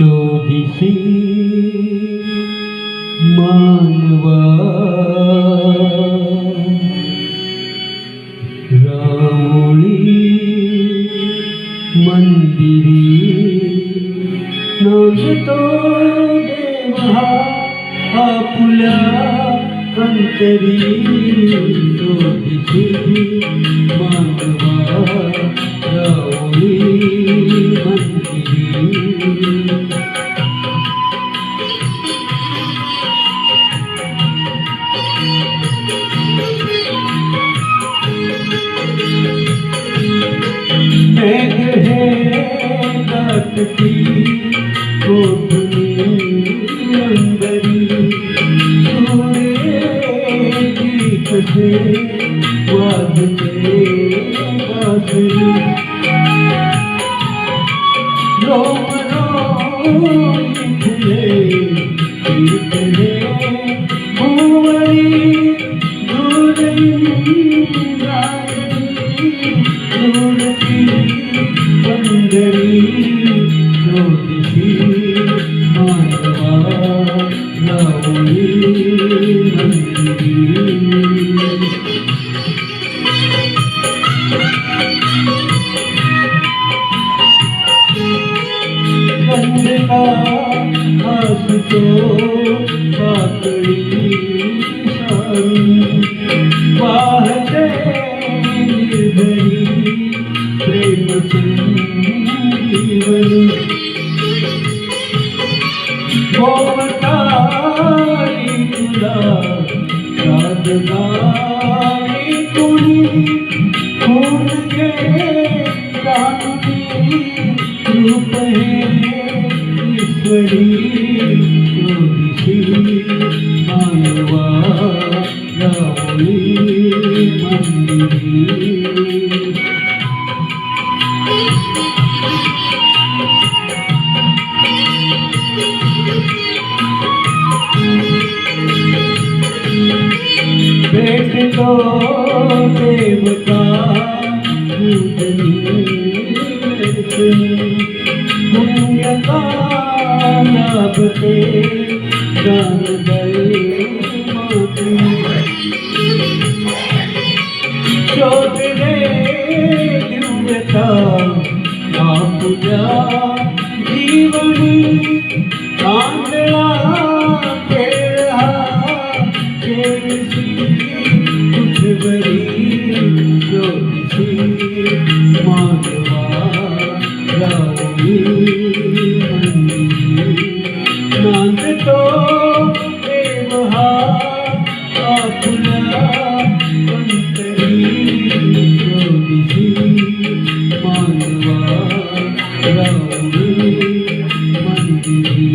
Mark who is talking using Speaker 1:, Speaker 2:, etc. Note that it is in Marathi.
Speaker 1: शोधिसी मानवा रामुळी मंदिरी नांदतो देवा आपुल्या अंतरी शोधिसी मानवा रामुळी मंदिरी गाती कोठुनी अंदरी सूर्य गीत से वाजते बासुरी रोम रोम फुले कीर्तने भुवरी दूरई दूरती पंढरी शोधिसी मानवा रामुळी मंदिरी वंदना आसतो पातळी सारी वाहते निर्भरी प्रेम संजीवनी गोमताई तुला साधगाई कुणी खून के कांती रूप है ईश्वरी शोधिसी मानवा रामुळी मंदिरी भेटतो देवता पुण्यका लाभते दान माती शोध रे दिव्यता आपुल्या जीवनी आंधळा खेळा खेळसी कुठवरी शोधिसी मानवा रामुळी मंदिरी नांदतो देव हा आपुल्या अंतरी शोधिसी मानवा रामुळी मंदिरी